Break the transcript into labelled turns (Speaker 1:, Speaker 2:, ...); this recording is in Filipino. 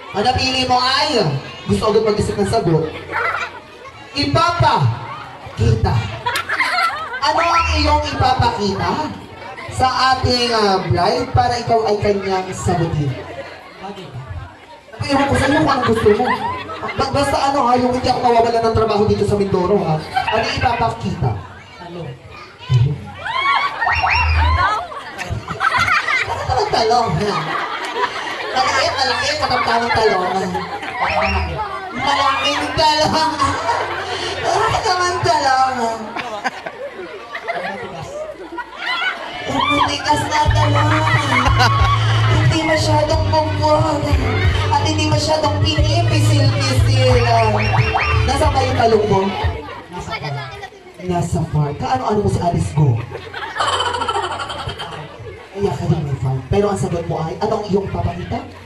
Speaker 1: Ang napili mo ay, gusto agad mag-isip ng sagot. Ipapakita. Ano ang iyong ipapakita sa ating bride para ikaw ay kanyang sagutin? Ewan ko sa iyo kung anong gusto mo. Basta ano ha, yung hindi ako mawawala ng trabaho dito sa Mindoro ha. Ano yung ipapakita?
Speaker 2: Ano?
Speaker 1: Ano naman talong ha? Maliit, katamtamang talong. Malaking talong. Ano naman talong? Matigas na talong. Hindi masyadong mungkot. At hindi masyadong pinipisil-pisil. Nasaan ba yung talong mo? Nasa farm. Kaano-ano mo si Alice Go? Kaya ka rin may farm. Pero ang sagot mo ay, anong iyong papakita?